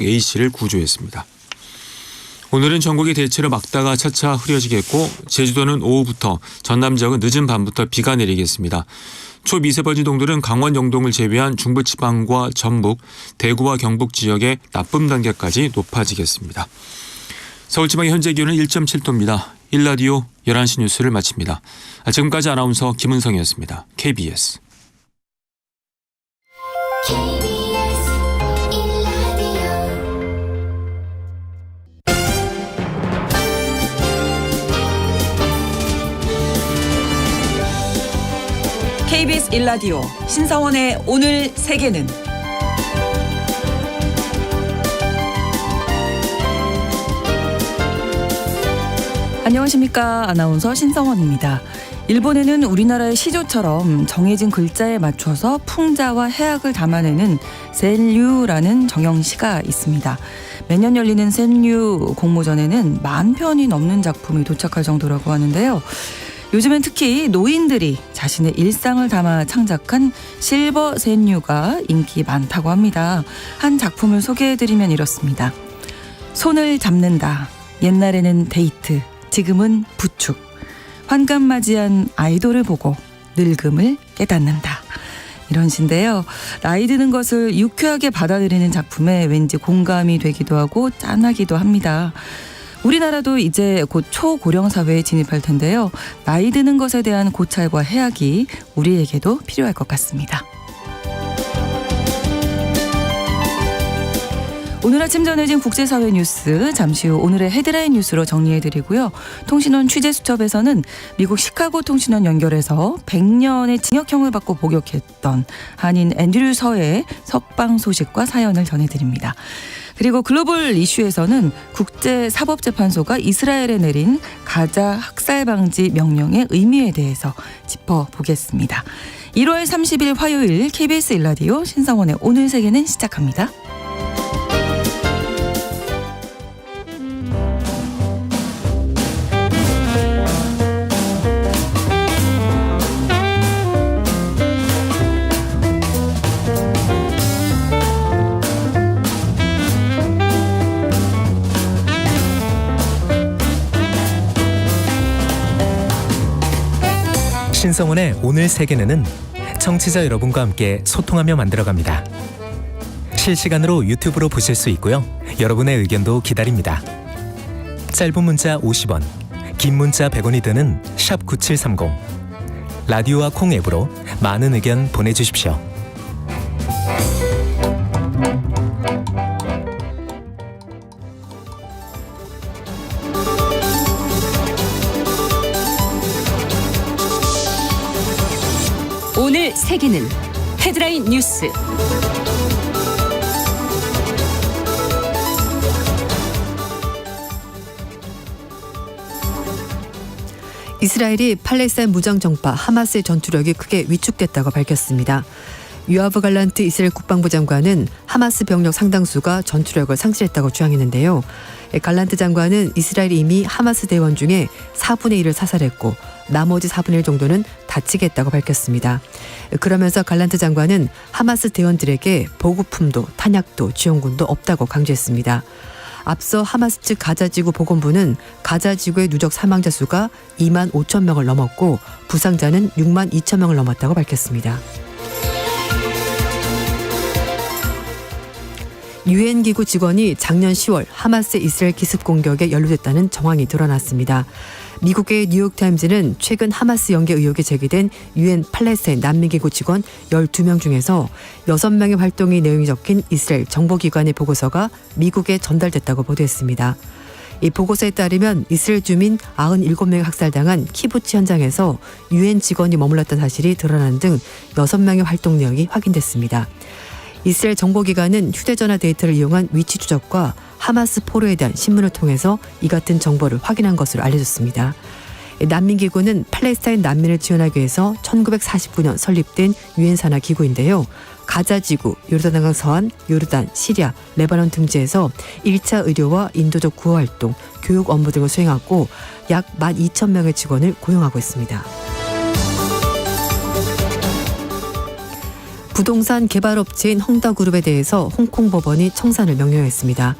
A씨를 구조했습니다. 오늘은 전국이 대체로 맑다가 차차 흐려지겠고 제주도는 오후부터 전남 지역은 늦은 밤부터 비가 내리겠습니다. 초미세먼지 농도는 강원 영동을 제외한 중부지방과 전북, 대구와 경북 지역의 나쁨 단계까지 높아지겠습니다. 서울지방의 현재 기온은 1.7도입니다. 1라디오 11시 뉴스를 마칩니다. 지금까지 아나운서 김은성이었습니다. KBS. KBS 1라디오 신성원의 오늘 세계는 안녕하십니까. 아나운서 신성원입니다. 일본에는 우리나라의 시조처럼 정해진 글자에 맞춰서 풍자와 해악을 담아내는 센류라는 정형시가 있습니다. 매년 열리는 센류 공모전에는 10,000편이 넘는 작품이 도착할 정도라고 하는데요. 요즘엔 특히 노인들이 자신의 일상을 담아 창작한 실버 센류가 인기 많다고 합니다. 한 작품을 소개해드리면 이렇습니다. 손을 잡는다. 옛날에는 데이트, 지금은 부축. 환갑맞이한 아이돌을 보고 늙음을 깨닫는다. 이런 시인데요. 나이 드는 것을 유쾌하게 받아들이는 작품에 왠지 공감이 되기도 하고 짠하기도 합니다. 우리나라도 이제 곧 초고령 사회에 진입할 텐데요. 나이 드는 것에 대한 고찰과 해악이 우리에게도 필요할 것 같습니다. 오늘 아침 전해진 국제사회 뉴스 잠시 후 오늘의 헤드라인 뉴스로 정리해드리고요. 통신원 취재수첩에서는 미국 시카고 통신원 연결해서 100년의 징역형을 받고 복역했던 한인 앤드류 서의 석방 소식과 사연을 전해드립니다. 그리고 글로벌 이슈에서는 국제사법재판소가 이스라엘에 내린 가자 학살 방지 명령의 의미에 대해서 짚어보겠습니다. 1월 30일 화요일 KBS 1라디오 신성원의 오늘 세계는 시작합니다. 신성원의 오늘 세계는 청취자 여러분과 함께 소통하며 만들어갑니다. 실시간으로 유튜브로 보실 수 있고요. 여러분의 의견도 기다립니다. 짧은 문자 50원, 긴 문자 100원이 드는 샵 9730. 라디오와 콩 앱으로 많은 의견 보내주십시오. 오늘 세계는 헤드라인 뉴스. 이스라엘이 팔레스타인 무장정파 하마스의 전투력이 크게 위축됐다고 밝혔습니다. 유아브 갈란트 이스라엘 국방부 장관은 하마스 병력 상당수가 전투력을 상실했다고 주장했는데요. 갈란트 장관은 이스라엘이 이미 하마스 대원 중에 4분의 1을 사살했고 나머지 4분의 1 정도는 다치겠다고 밝혔습니다. 그러면서 갈란트 장관은 하마스 대원들에게 보급품도 탄약도 지원군도 없다고 강조했습니다. 앞서 하마스 측 가자지구 보건부는 가자지구의 누적 사망자 수가 2만 5천 명을 넘었고 부상자는 6만 2천 명을 넘었다고 밝혔습니다. 유엔 기구 직원이 작년 10월 하마스의 이스라엘 기습 공격에 연루됐다는 정황이 드러났습니다. 미국의 뉴욕타임즈는 최근 하마스 연계 의혹이 제기된 유엔 팔레스타인 난민기구 직원 12명 중에서 6명의 활동의 내용이 적힌 이스라엘 정보기관의 보고서가 미국에 전달됐다고 보도했습니다. 이 보고서에 따르면 이스라엘 주민 97명이 학살당한 키부츠 현장에서 유엔 직원이 머물렀던 사실이 드러난 등 6명의 활동 내용이 확인됐습니다. 이스라엘 정보기관은 휴대전화 데이터를 이용한 위치 추적과 하마스 포로에 대한 신문을 통해서 이 같은 정보를 확인한 것으로 알려졌습니다. 난민기구는 팔레스타인 난민을 지원하기 위해서 1949년 설립된 유엔 산하 기구인데요. 가자지구, 요르단강 서안, 요르단, 시리아, 레바논 등지에서 1차 의료와 인도적 구호활동, 교육 업무 등을 수행하고 약 12,000명의 직원을 고용하고 있습니다. 부동산 개발업체인 헝다그룹에 대해서 홍콩 법원이 청산을 명령했습니다.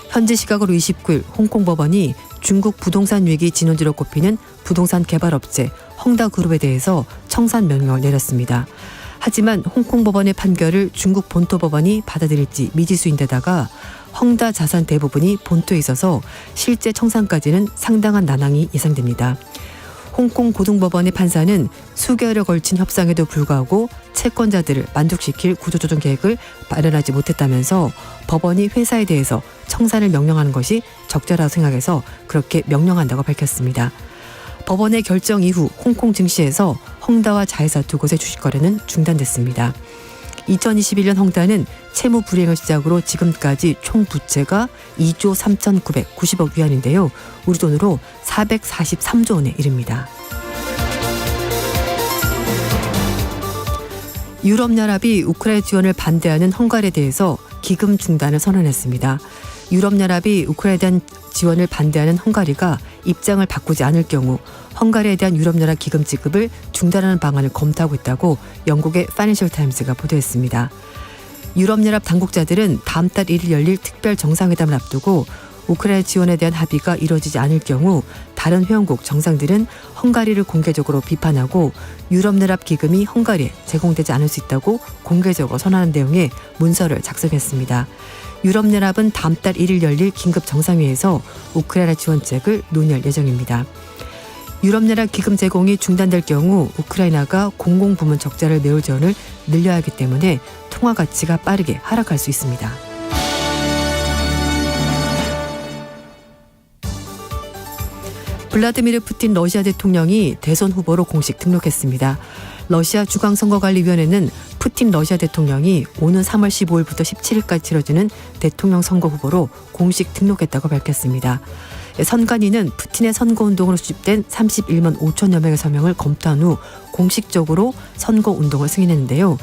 현지 시각으로 29일 홍콩 법원이 중국 부동산 위기 진원지로 꼽히는 부동산 개발업체 헝다그룹에 대해서 청산 명령을 내렸습니다. 하지만 홍콩 법원의 판결을 중국 본토 법원이 받아들일지 미지수인데다가 헝다 자산 대부분이 본토에 있어서 실제 청산까지는 상당한 난항이 예상됩니다. 홍콩 고등법원의 판사는 수개월에 걸친 협상에도 불구하고 채권자들을 만족시킬 구조조정 계획을 마련하지 못했다면서 법원이 회사에 대해서 청산을 명령하는 것이 적절하다고 생각해서 그렇게 명령한다고 밝혔습니다. 법원의 결정 이후 홍콩 증시에서 헝다와 자회사 두 곳의 주식 거래는 중단됐습니다. 2021년 헝다는 채무 불이행을 시작으로 지금까지 총 부채가 2조 3,990억 위안인데요. 우리 돈으로 443조 원에 이릅니다. 유럽연합이 우크라이나 지원을 반대하는 헝가리에 대해서 기금 중단을 선언했습니다. 유럽연합이 우크라이나에 대한 지원을 반대하는 헝가리가 입장을 바꾸지 않을 경우 헝가리에 대한 유럽연합 기금 지급을 중단하는 방안을 검토하고 있다고 영국의 파이낸셜 타임스가 보도했습니다. 유럽연합 당국자들은 다음 달 1일 열릴 특별 정상회담을 앞두고 우크라이나 지원에 대한 합의가 이뤄지지 않을 경우 다른 회원국 정상들은 헝가리를 공개적으로 비판하고 유럽연합 기금이 헝가리에 제공되지 않을 수 있다고 공개적으로 선언하는 내용의 문서를 작성했습니다. 유럽연합은 다음 달 1일 열릴 긴급 정상회의에서 우크라이나 지원책을 논의할 예정입니다. 유럽연합 기금 제공이 중단될 경우 우크라이나가 공공부문 적자를 메울 지원을 늘려야 하기 때문에 통화 가치가 빠르게 하락할 수 있습니다. 블라디미르 푸틴 러시아 대통령이 대선 후보로 공식 등록했습니다. 러시아 중앙선거관리위원회는 푸틴 러시아 대통령이 오는 3월 15일부터 17일까지 치러지는 대통령 선거 후보로 공식 등록했다고 밝혔습니다. 선관위는 푸틴의 선거운동으로 수집된 31만 5천여 명의 서명을 검토한 후 공식적으로 선거운동을 승인했는데요.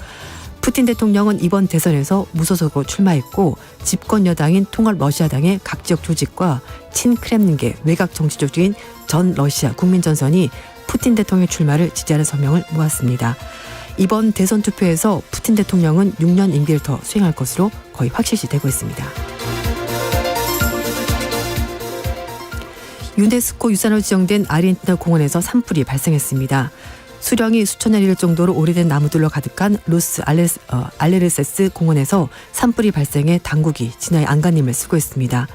푸틴 대통령은 이번 대선에서 무소속으로 출마했고 집권 여당인 통합 러시아당의 각 지역 조직과 친크렘린계 외곽 정치 조직인 전 러시아 국민전선이 푸틴 대통령 출마를 지지하는 서명을 모았습니다. 이번 대선 투표에서 푸틴 대통령은 6년 임기를 더 수행할 것으로 거의 확실시되고 있습니다. 유네스코 유산으로 지정된 아르헨티나 공원에서 산불이 발생했습니다. 수령이 수천 년 이를 정도로 오래된 나무들로 가득한 로스 알레르세스 공원에서 산불이 발생해 당국이 진화의 안간힘을 쓰고 있습니다.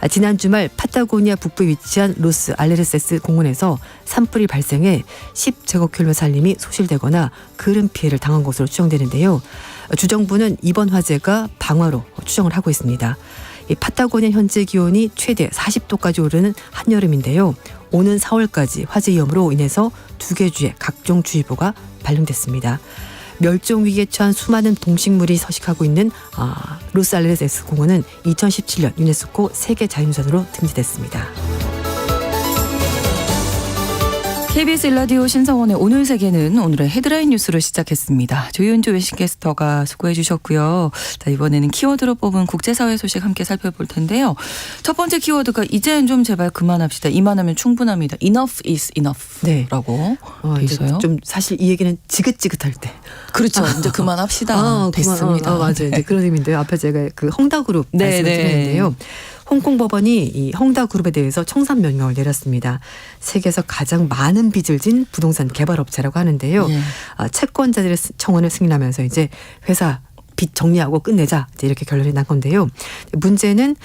지난 주말 파타고니아 북부에 위치한 로스 알레르세스 공원에서 산불이 발생해 10제곱킬로미터 산림이 소실되거나 그른 피해를 당한 것으로 추정되는데요. 주정부는 이번 화재가 방화로 추정을 하고 있습니다. 이 파타고니아 현재 기온이 최대 40도까지 오르는 한여름인데요. 오는 4월까지 화재 위험으로 인해서 2개 주의 각종 주의보가 발령됐습니다. 멸종 위기에 처한 수많은 동식물이 서식하고 있는 로스 알레르세스 공원은 2017년 유네스코 세계 자연유산으로 등재됐습니다. KBS 일라디오 신성원의 오늘 세계는 오늘의 헤드라인 뉴스로 시작했습니다. 조윤주 외신캐스터가 수고해 주셨고요. 자, 이번에는 키워드로 뽑은 국제사회 소식 함께 살펴볼 텐데요. 첫 번째 키워드가 이제는 좀 제발 그만합시다. 이만하면 충분합니다. Enough is enough라고 돼 있어요. 좀 사실 이 얘기는 지긋지긋할 때. 그렇죠. 이제 그만합시다. 됐습니다. 맞아요. 네. 이제 그런 의미인데요. 앞에 제가 그 헝다그룹 네, 말씀을 네. 드렸는데요. 홍콩 법원이 이 헝다그룹에 대해서 청산 명령을 내렸습니다. 세계에서 가장 많은 빚을 진 부동산 개발업체라고 하는데요. 예. 채권자들의 청원을 승인하면서 이제 회사 빚 정리하고 끝내자 이제 이렇게 결론이 난 건데요. 문제는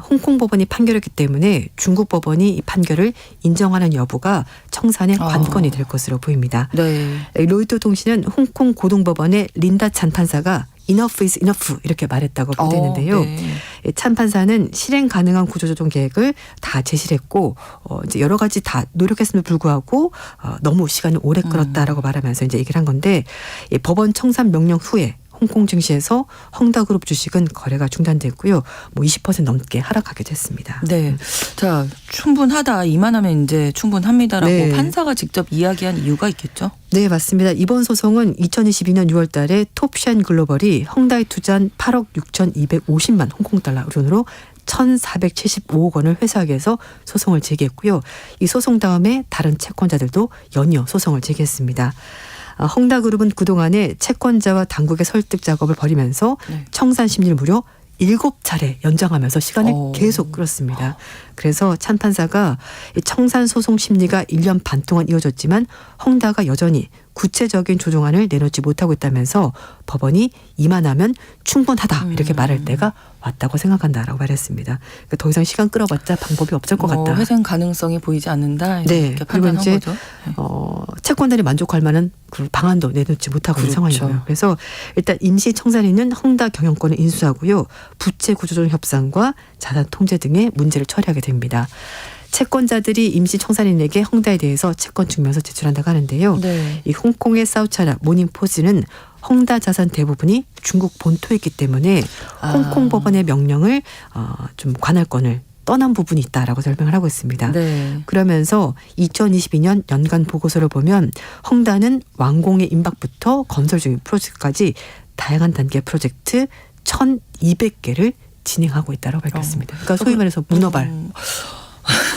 홍콩 법원이 판결했기 때문에 중국 법원이 이 판결을 인정하는 여부가 청산의 관건이 될 것으로 보입니다. 네. 로이터 통신은 홍콩 고등법원의 린다 찬 판사가 Enough is enough 이렇게 말했다고 보도했는데요. 네. 찬 판사는 실행 가능한 구조조정 계획을 다 제시를 했고 이제 여러 가지 다 노력했음에도 불구하고 너무 시간이 오래 끌었다라고 말하면서 이제 얘기를 한 건데 이 법원 청산 명령 후에 홍콩 증시에서 헝다그룹 주식은 거래가 중단됐고요. 뭐 20% 넘게 하락하게 됐습니다. 네. 자, 충분하다. 이만하면 이제 충분합니다라고 네. 판사가 직접 이야기한 이유가 있겠죠? 네, 맞습니다. 이번 소송은 2022년 6월 달에 톱샤인 글로벌이 헝다에 투자한 8억 6,250만 홍콩 달러 우리 돈으로 1,475억 원을 회수하기위해서 소송을 제기했고요. 이 소송 다음에 다른 채권자들도 연이어 소송을 제기했습니다. 헝다그룹은 그동안에 채권자와 당국의 설득 작업을 벌이면서 네. 청산 심리를 무려 7차례 연장하면서 시간을 오. 계속 끌었습니다. 그래서 찬 판사가 이 청산 소송 심리가 1년 반 동안 이어졌지만 헝다가 여전히 구체적인 조정안을 내놓지 못하고 있다면서 법원이 이만하면 충분하다 이렇게 말할 때가 왔다고 생각한다라고 말했습니다. 그러니까 더 이상 시간 끌어봤자 방법이 없을 것 같다. 회생 가능성이 보이지 않는다. 네. 이렇게 그리고 판단한 이제 거죠. 네. 채권단이 만족할 만한 그 방안도 내놓지 못하고 있는 그렇죠. 상황이고요. 그래서 일단 임시 청산인은 헝다 경영권을 인수하고요. 부채 구조조정 협상과 자산 통제 등의 문제를 처리하게 됩니다. 채권자들이 임시 청산인에게 헝다에 대해서 채권 증명서 제출한다고 하는데요. 네. 이 홍콩의 사우차나 모닝포스는 헝다 자산 대부분이 중국 본토에 있기 때문에 홍콩 법원의 명령을 좀 관할권을 떠난 부분이 있다라고 설명을 하고 있습니다. 네. 그러면서 2022년 연간 보고서를 보면 헝다는 완공의 임박부터 건설 중인 프로젝트까지 다양한 단계 프로젝트 1,200개를 진행하고 있다고 밝혔습니다. 그러니까 소위 말해서 문어발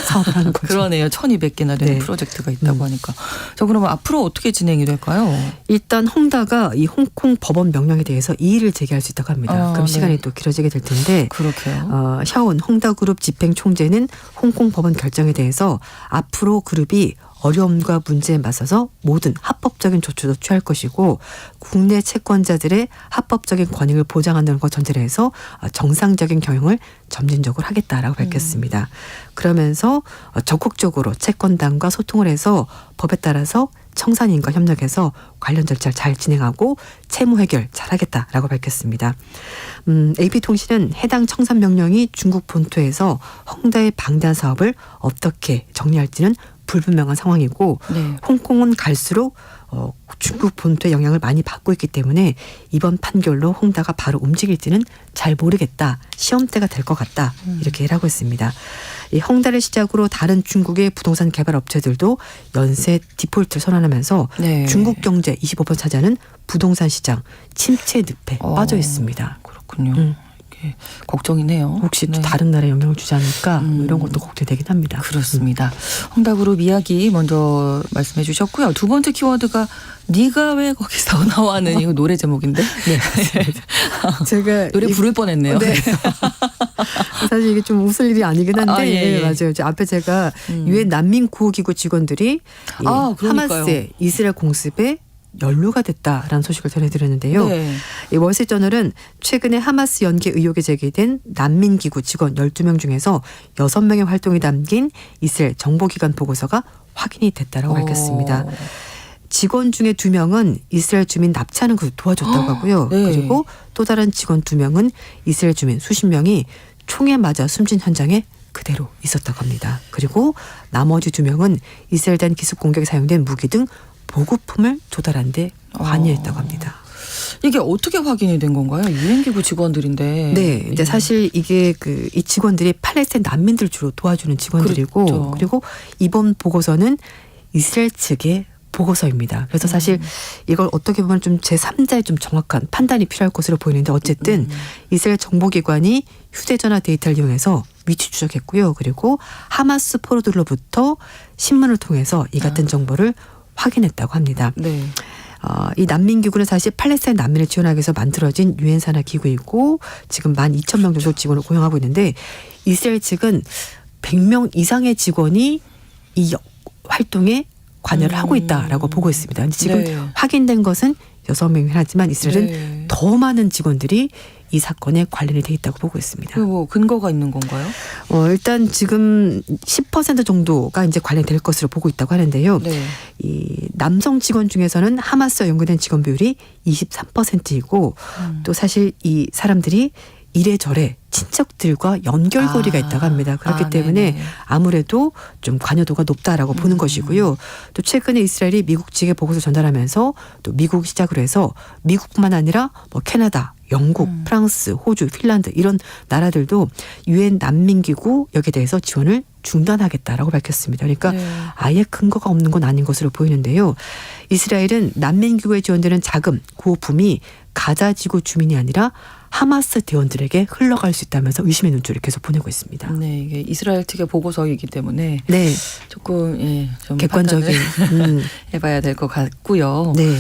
사업을 하는 거죠. 그러네요. 1,200개나 되는 네. 프로젝트가 있다고 하니까. 저 그러면 앞으로 어떻게 진행이 될까요? 일단 헝다가 이 홍콩 법원 명령에 대해서 이의를 제기할 수 있다고 합니다. 그럼 네. 시간이 또 길어지게 될 텐데 그렇게요. 샤온 헝다그룹 집행총재는 홍콩 법원 결정에 대해서 앞으로 그룹이 어려움과 문제에 맞서서 모든 합법적인 조치도 취할 것이고 국내 채권자들의 합법적인 권익을 보장한다는 것 전제로 해서 정상적인 경영을 점진적으로 하겠다라고 밝혔습니다. 그러면서 적극적으로 채권단과 소통을 해서 법에 따라서 청산인과 협력해서 관련 절차를 잘 진행하고 채무 해결 잘하겠다라고 밝혔습니다. AP통신은 해당 청산 명령이 중국 본토에서 헝다의 방대한 사업을 어떻게 정리할지는 불분명한 상황이고 네. 홍콩은 갈수록 중국 본토의 영향을 많이 받고 있기 때문에 이번 판결로 헝다가 바로 움직일지는 잘 모르겠다. 시험대가 될 것 같다. 이렇게 얘기를 하고 있습니다. 이 헝다를 시작으로 다른 중국의 부동산 개발 업체들도 연쇄 디폴트를 선언하면서 네. 중국 경제 25% 차지하는 부동산 시장 침체 늪에 빠져 있습니다. 그렇군요. 이게 걱정이네요. 혹시 또 네. 다른 나라에 영향을 주지 않을까 이런 것도 걱정되긴 합니다. 그렇습니다. 헝다그룹 이야기 먼저 말씀해 주셨고요. 두 번째 키워드가 네가 왜 거기서 나와는 이거 노래 제목인데 제가 노래 부를 뻔했네요. 네. 사실 이게 좀 웃을 일이 아니긴 한데 예. 맞아요. 이제 앞에 제가 유엔 난민 구호기구 직원들이 이 그러니까요. 하마스의 이스라엘 공습에 연루가 됐다라는 소식을 전해드렸는데요. 네. 이 월스트저널은 최근에 하마스 연계 의혹이 제기된 난민기구 직원 12명 중에서 6명의 활동이 담긴 이스라엘 정보기관 보고서가 확인이 됐다고 밝혔습니다. 직원 중에 2명은 이스라엘 주민 납치하는 것을 도와줬다고 하고요. 네. 그리고 또 다른 직원 2명은 이스라엘 주민 수십 명이 총에 맞아 숨진 현장에 그대로 있었다고 합니다. 그리고 나머지 2명은 이스라엘에 대한 기습 공격에 사용된 무기 등 보급품을 조달한 데 관여했다고 합니다. 이게 어떻게 확인이 된 건가요? 유엔기구 직원들인데. 네, 이제 사실 이게 이 직원들이 팔레스타인 난민들 주로 도와주는 직원들이고 그렇죠. 그리고 이번 보고서는 이스라엘 측의 보고서입니다. 그래서 사실 이걸 어떻게 보면 좀 제3자의 좀 정확한 판단이 필요할 것으로 보이는데 어쨌든 이스라엘 정보기관이 휴대전화 데이터를 이용해서 위치 추적했고요. 그리고 하마스 포로들로부터 신문을 통해서 이 같은 정보를 확인했다고 합니다. 네. 이 난민기구는 사실 팔레스타인 난민을 지원하기 위해서 만들어진 유엔 산하 기구이고 지금 12,000명 정도 직원을 고용하고 있는데 이스라엘 측은 100명 이상의 직원이 이 활동에 관여를 하고 있다라고 보고 있습니다. 근데 지금 네. 확인된 것은 6명이긴 하지만 이스라엘은 네. 더 많은 직원들이 이 사건에 관련이 돼 있다고 보고 있습니다. 그 뭐 근거가 있는 건가요? 일단 지금 10% 정도가 이제 관련될 것으로 보고 있다고 하는데요. 네. 이 남성 직원 중에서는 하마스와 연결된 직원 비율이 23%이고 또 사실 이 사람들이 이래저래 친척들과 연결고리가 있다고 합니다. 그렇기 때문에 네네. 아무래도 좀 관여도가 높다라고 보는 것이고요. 또 최근에 이스라엘이 미국 측에 보고서 전달하면서 또 미국 시작으로 해서 미국뿐만 아니라 뭐 캐나다, 영국, 프랑스, 호주, 핀란드 이런 나라들도 유엔 난민기구 여기에 대해서 지원을 중단하겠다라고 밝혔습니다. 그러니까 네. 아예 근거가 없는 건 아닌 것으로 보이는데요. 이스라엘은 난민기구에 지원되는 자금, 구호품이 가자 지구 주민이 아니라 하마스 대원들에게 흘러갈 수 있다면서 의심의 눈초리를 계속 보내고 있습니다. 네, 이게 이스라엘 측의 보고서이기 때문에 네, 조금 좀 객관적인 해봐야 될 것 같고요. 네.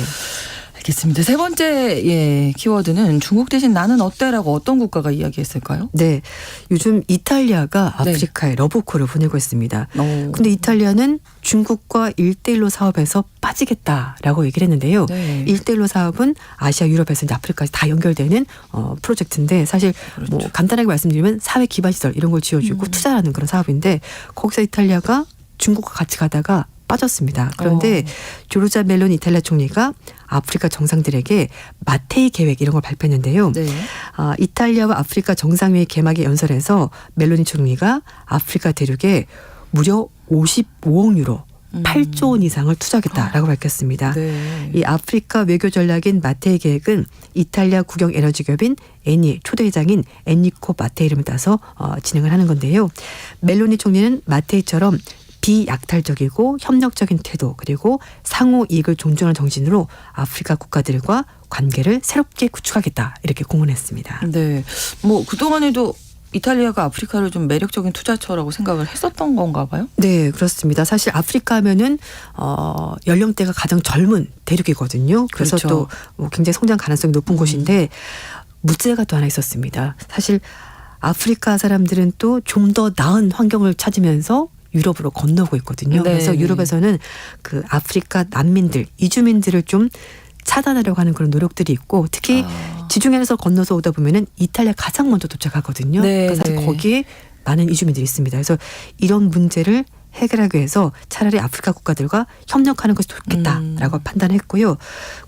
알겠습니다. 세 번째 키워드는 중국 대신 나는 어때라고 어떤 국가가 이야기했을까요? 네. 요즘 이탈리아가 네. 아프리카에 러브콜을 보내고 있습니다. 오. 근데 이탈리아는 중국과 1대1로 사업에서 빠지겠다라고 얘기를 했는데요. 네. 1대1로 사업은 아시아, 유럽에서 이제 아프리카까지 다 연결되는 프로젝트인데 사실 그렇죠. 뭐 간단하게 말씀드리면 사회 기반 시설 이런 걸 지어주고 투자하는 그런 사업인데 거기서 이탈리아가 중국과 같이 가다가 빠졌습니다. 그런데 조르자 멜로니 이탈리아 총리가 아프리카 정상들에게 마테이 계획 이런 걸 발표했는데요. 네. 이탈리아와 아프리카 정상회의 개막에 연설해서 멜로니 총리가 아프리카 대륙에 무려 55억 유로 8조 원 이상을 투자하겠다라고 밝혔습니다. 네. 이 아프리카 외교 전략인 마테이 계획은 이탈리아 국영 에너지 기업인 에니 초대 회장인 엔리코 마테이 이름을 따서 진행을 하는 건데요. 멜로니 총리는 마테이처럼 비약탈적이고 협력적인 태도 그리고 상호 이익을 존중하는 정신으로 아프리카 국가들과 관계를 새롭게 구축하겠다 이렇게 공언했습니다. 네. 뭐 그동안에도 이탈리아가 아프리카를 좀 매력적인 투자처라고 생각을 했었던 건가 봐요? 네, 그렇습니다. 사실 아프리카 하면은 연령대가 가장 젊은 대륙이거든요. 그래서 그렇죠. 또 굉장히 성장 가능성이 높은 곳인데 문제가 또 하나 있었습니다. 사실 아프리카 사람들은 또 좀 더 나은 환경을 찾으면서 유럽으로 건너고 있거든요. 네, 그래서 네. 유럽에서는 그 아프리카 난민들, 이주민들을 좀 차단하려고 하는 그런 노력들이 있고 특히 지중해에서 건너서 오다 보면은 이탈리아 가장 먼저 도착하거든요. 네, 그러니까 사실 네. 거기에 많은 이주민들이 있습니다. 그래서 이런 문제를 해결하기 위해서 차라리 아프리카 국가들과 협력하는 것이 좋겠다라고 판단했고요.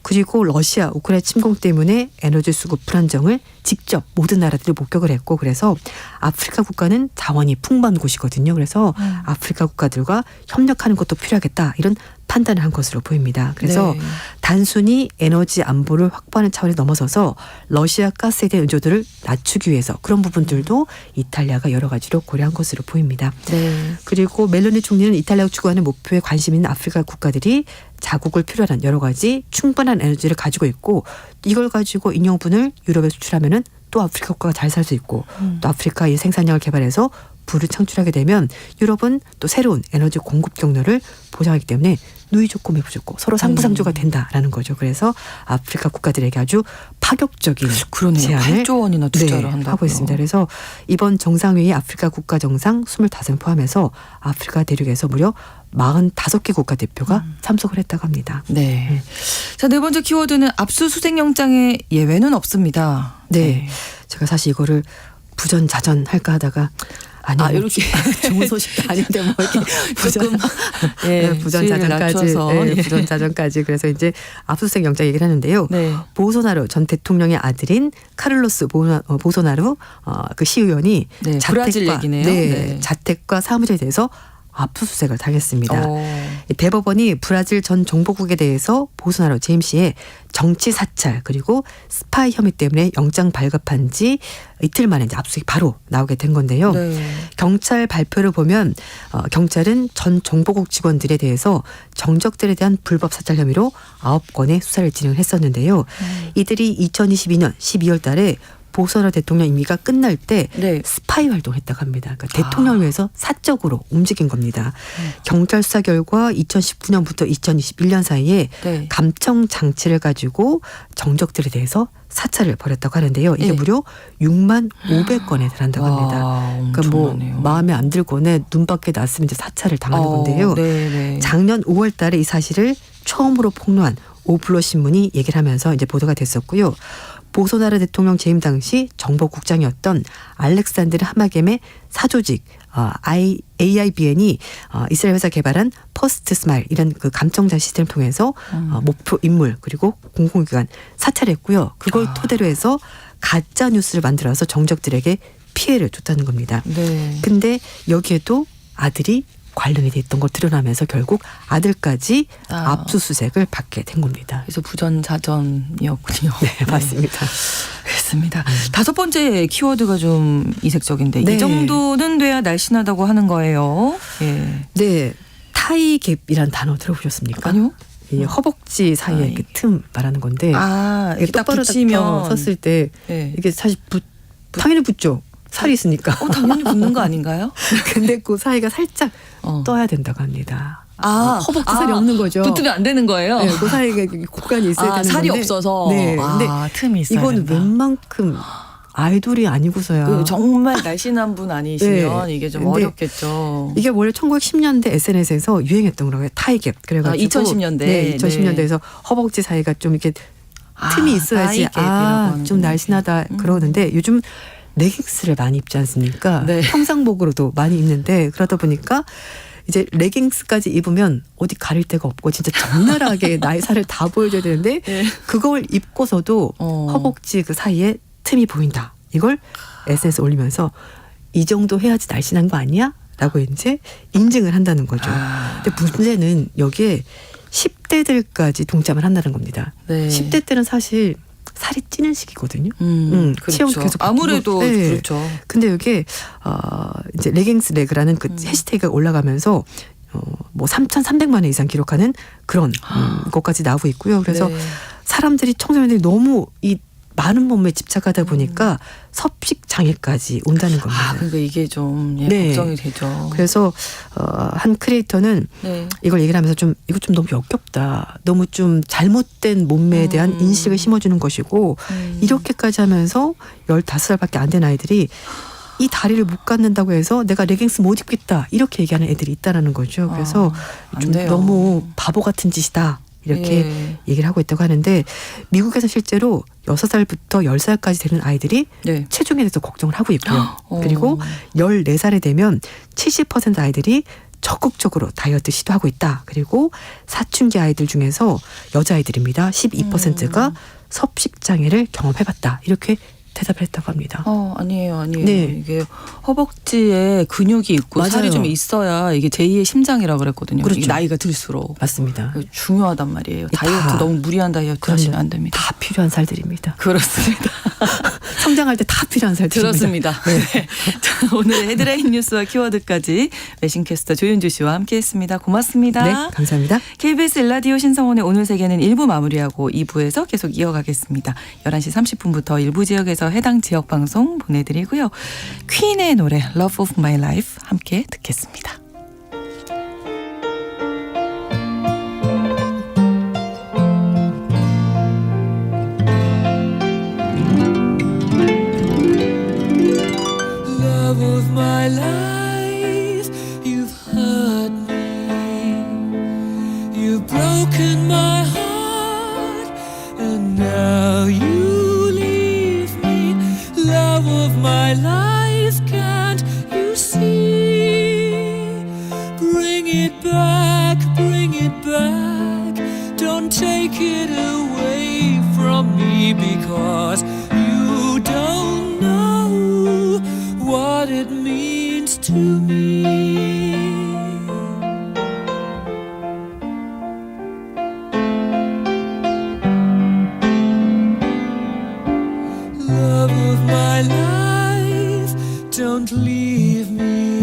그리고 러시아, 우크라이나 침공 때문에 에너지 수급 불안정을 직접 모든 나라들이 목격을 했고 그래서 아프리카 국가는 자원이 풍부한 곳이거든요. 그래서 아프리카 국가들과 협력하는 것도 필요하겠다 이런 판단을 한 것으로 보입니다. 그래서 네. 단순히 에너지 안보를 확보하는 차원에 넘어서서 러시아 가스에 대한 의존도를 낮추기 위해서 그런 부분들도 이탈리아가 여러 가지로 고려한 것으로 보입니다. 네. 그리고 멜로니 총리는 이탈리아가 추구하는 목표에 관심 있는 아프리카 국가들이 자국을 필요로 하는 여러 가지 충분한 에너지를 가지고 있고 이걸 가지고 인용분을 유럽에 수출하면은 또 아프리카 국가가 잘 살 수 있고 또 아프리카의 생산량을 개발해서 부를 창출하게 되면 유럽은 또 새로운 에너지 공급 경로를 보장하기 때문에 누이 좋고 매부 좋고 서로 상부상조가 된다라는 거죠. 그래서 아프리카 국가들에게 아주 파격적인 그러네요. 제안을 8조 원이나 투자를 한다고요. 하고 있습니다. 그래서 이번 정상회의 아프리카 국가 정상 25명 포함해서 아프리카 대륙에서 무려 45개 국가 대표가 참석을 했다고 합니다. 네. 자, 네 번째 키워드는 압수수색 영장에 예외는 없습니다. 네. 제가 사실 이거를 부전자전 할까 하다가 아니 이렇게 좋은 소식도 아닌데 뭐 이렇게 조금 예, 부전자전까지 낮춰서. 부전자전까지 그래서 이제 압수수색 영장 얘기를 하는데요. 네. 보소나루 전 대통령의 아들인 카를로스 보소나루 그 시의원이 네, 브라질 얘기네요. 네. 자택과 사무실에 대해서 압수수색을 당했습니다. 오. 대법원이 브라질 전 정보국에 대해서 보소나루 제임씨의 정치 사찰 그리고 스파이 혐의 때문에 영장 발급한 지 이틀 만에 이제 압수수색이 바로 나오게 된 건데요. 네. 경찰 발표를 보면 경찰은 전 정보국 직원들에 대해서 정적들에 대한 불법 사찰 혐의로 9건의 수사를 진행을 했었는데요. 이들이 2022년 12월 달에 보소나루 대통령 임기가 끝날 때 네. 스파이 활동했다고 합니다. 그러니까 대통령을 위해서 사적으로 움직인 겁니다. 경찰 수사 결과 2019년부터 2021년 사이에 네. 감청 장치를 가지고 정적들에 대해서 사찰을 벌였다고 하는데요. 이게 네. 무려 6만 500건에 달한다고 합니다. 와, 그러니까 뭐 엄청나네요. 마음에 안 들고는 눈 밖에 났으면 이제 사찰을 당하는 건데요. 네. 작년 5월 달에 이 사실을 처음으로 폭로한 오블로 신문이 얘기를 하면서 이제 보도가 됐었고요. 보소나루 대통령 재임 당시 정보국장이었던 알렉산드르 하마겜의 사조직 AIBN이 이스라엘 회사 개발한 퍼스트 스마일 이런 그 감청자 시스템을 통해서 목표 인물 그리고 공공기관 사찰했고요. 그걸 토대로 해서 가짜 뉴스를 만들어서 정적들에게 피해를 줬다는 겁니다. 네. 근데 여기에도 아들이 관련이 됐던 걸 드러나면서 결국 아들까지 압수수색을 받게 된 겁니다. 그래서 부전자전이었군요. 네, 맞습니다. 그렇습니다. 다섯 번째 키워드가 좀 이색적인데 네. 이 정도는 돼야 날씬하다고 하는 거예요. 예. 네, 타이갭이란 단어 들어보셨습니까? 아니요. 이 허벅지 사이에 아이. 그 틈 말하는 건데 아, 이게 딱 똑바로 붙이면 섰을 때 네. 이게 사실 당연히 붙죠. 살이 있으니까. 당연히 붙는 거 아닌가요? 근데 그 사이가 살짝 어. 떠야 된다고 합니다. 아, 허벅지 살이 없는 거죠. 붙으면 안 되는 거예요. 네, 그 사이가 공간이 있어야 되는 살이 건데. 없어서. 네, 근데 틈이 있어야 이거는 된다. 웬만큼 아이돌이 아니고서야. 그 정말 날씬한 분 아니시면 네. 이게 좀 근데 어렵겠죠. 이게 원래 1910년대 SNS에서 유행했던 거라고요. 타이갭. 그래가지고 2010년대. 네, 2010년대에서 허벅지 사이가 좀 이렇게 틈이 있어야지 타이갭이라고 좀 날씬하다 그러는데 요즘 레깅스를 많이 입지 않습니까? 네. 평상복으로도 많이 입는데 그러다 보니까 이제 레깅스까지 입으면 어디 가릴 데가 없고 진짜 적나라하게 나의 살을 다 보여줘야 되는데 네. 그걸 입고서도 허벅지 그 사이에 틈이 보인다. 이걸 SNS 올리면서 이 정도 해야지 날씬한 거 아니야? 라고 이제 인증을 한다는 거죠. 근데 문제는 여기에 10대들까지 동참을 한다는 겁니다. 네. 10대 때는 사실 살이 찌는 시기거든요. 그렇죠. 체형 계속 바뀌고. 아무래도 네. 그렇죠. 근데 이게 이제 레깅스 레그라는 그 해시태그가 올라가면서 뭐 3,300만 회 이상 기록하는 그런 것까지 나오고 있고요. 그래서 네. 사람들이 청소년들이 너무 이 많은 몸매에 집착하다 보니까 섭식 장애까지 온다는 겁니다. 그러니까 이게 좀 네. 걱정이 되죠. 그래서 한 크리에이터는 네. 이걸 얘기를 하면서 좀 이거 좀 너무 역겹다. 너무 좀 잘못된 몸매에 대한 인식을 심어주는 것이고 이렇게까지 하면서 15살밖에 안 된 아이들이 이 다리를 못 갖는다고 해서 내가 레깅스 못 입겠다. 이렇게 얘기하는 애들이 있다는 거죠. 그래서 안 좀 돼요. 너무 바보 같은 짓이다. 이렇게 예. 얘기를 하고 있다고 하는데 미국에서 실제로 6살부터 10살까지 되는 아이들이 네. 체중에 대해서 걱정을 하고 있고요. 어. 그리고 14살이 되면 70% 아이들이 적극적으로 다이어트 시도하고 있다. 그리고 사춘기 아이들 중에서 여자아이들입니다. 12%가 섭식장애를 경험해봤다. 이렇게 대답을 했다고 합니다. 아니에요. 네. 이게 허벅지에 근육이 있고 맞아요. 살이 좀 있어야 이게 제2의 심장이라고 그랬거든요. 그렇죠. 이게 나이가 들수록. 맞습니다. 중요하단 말이에요. 다 다이어트 너무 무리한 다이어트 그럼요. 하시면 안 됩니다. 다 필요한 살들입니다. 그렇습니다. 성장할 때 다 필요한 살들입니다. 들었습니다. 네. 자, 오늘 헤드라인 뉴스와 키워드까지 외신캐스터 조윤주 씨와 함께했습니다. 고맙습니다. 네, 감사합니다. KBS 일라디오 신성원의 오늘 세계는 1부 마무리하고 2부에서 계속 이어가겠습니다. 11시 30분부터 일부 지역에서 해당 지역 방송 보내드리고요. 퀸의 노래 Love of My Life 함께 듣겠습니다. Love of my life, you've hurt me, you've broken my heart, and now you leave me. Love of my life, can't you see? Bring it back, don't take it away from me, because you don't know what it means to me. Love of my life, don't leave me.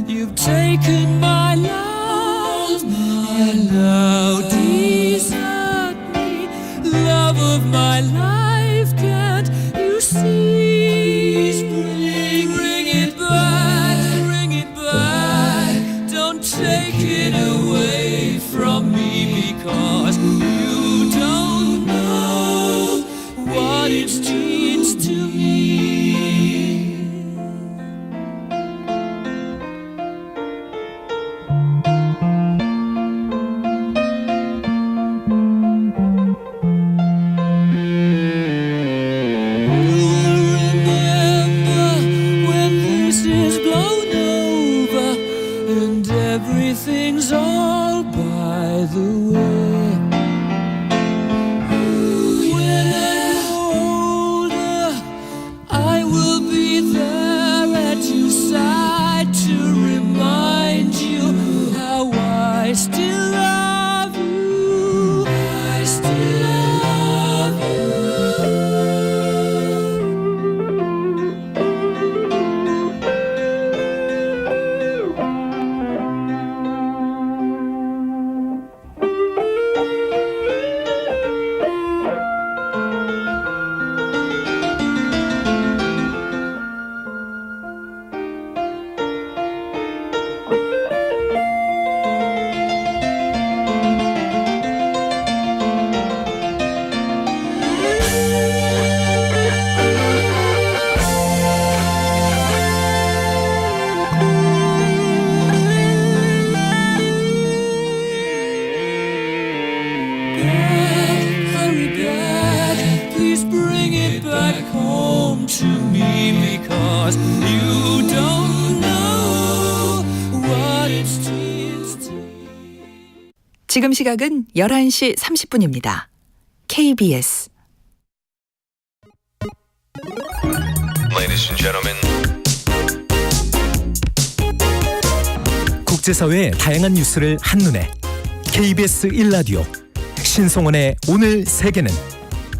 You've taken my love and now desert me. Love of my life, can't you see? Bring it back, don't take it away from me, because you don't know what it means to me. because you don't know what it's to. 지금 시각은 11시 30분입니다. KBS Ladies and gentlemen. 국제사회의 다양한 뉴스를 한눈에 KBS 1라디오 신성원의 오늘 세계는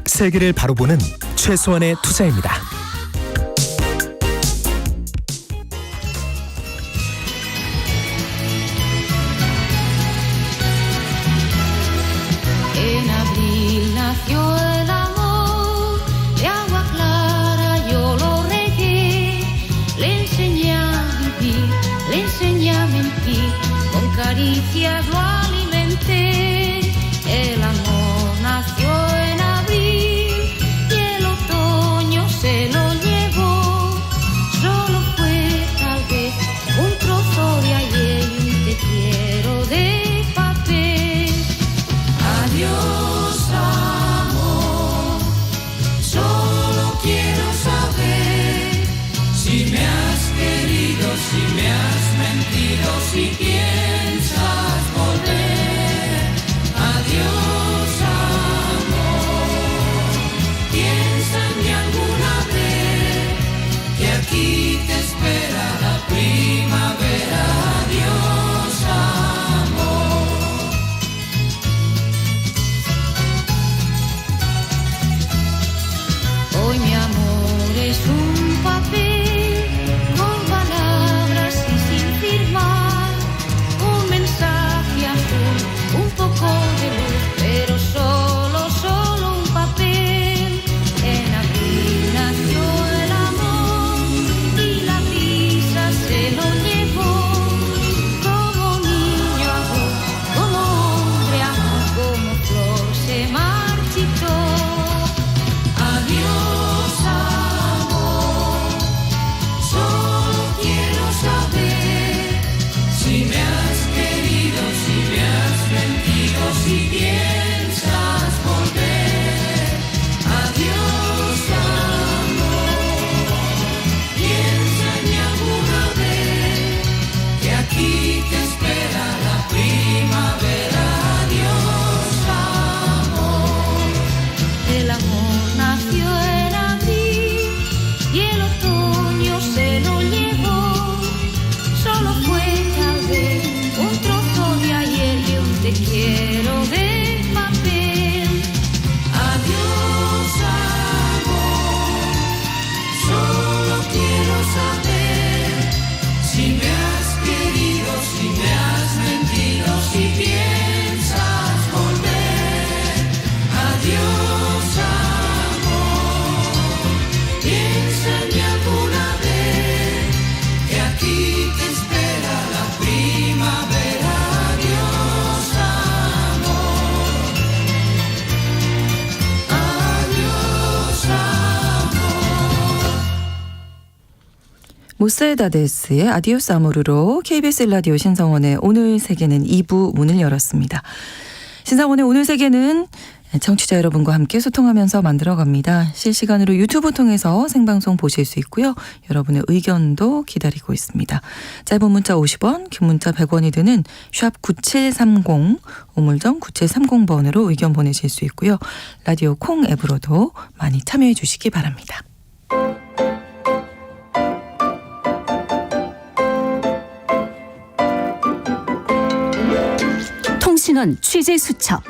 세계를 바로 보는 최소한의 투자입니다. En abril nació el amor, de agua clara yo lo regué, le enseñé a vivir, le enseñé a mentir, con caricias lo alimenté. El amor nació en abril y el otoño se lo llevó, solo fue tal vez un trozo de ayer y un te quiero de papel. Adiós amor, solo quiero saber si me has querido, si me has mentido, si piensas volver. Adiós amor, piensa en mí alguna vez, que aquí te espera la primavera. Adiós amor. Hoy mi amor es un papel con palabras y sin firmar, un mensaje azul, un poco de luz, pero solo un papel. En abril nació el amor y la brisa se lo llevó, como niño amor, como hombre amor, como flor se marchitó. Adiós amor, solo quiero saber si me has querido, si me has mentido, si piensas volver. Adiós amor, piensa en mí alguna vez, que aquí te espera la primavera. Adiós amor. El amor nació en abril y el otoño se lo llevó, solo fue tal vez un trozo de ayer y un te quiero de papel. Adiós amor, solo quiero saber si me has querido, si me has mentido, si piensas volver. Adiós amor, piensa en mí alguna vez, que aquí te espera la primavera. Adiós amor, adiós amor. 모세다데스의 아디오스 아모르로 KBS 라디오 신성원의 오늘 세계는 2부 문을 열었습니다. 신성원의 오늘 세계는 청취자 여러분과 함께 소통하면서 만들어갑니다. 실시간으로 유튜브 통해서 생방송 보실 수 있고요. 여러분의 의견도 기다리고 있습니다. 짧은 문자 50원, 긴 문자 100원이 드는 샵 9730, 우물정 9730번으로 의견 보내실 수 있고요. 라디오 콩 앱으로도 많이 참여해 주시기 바랍니다. 통신원 취재 수첩.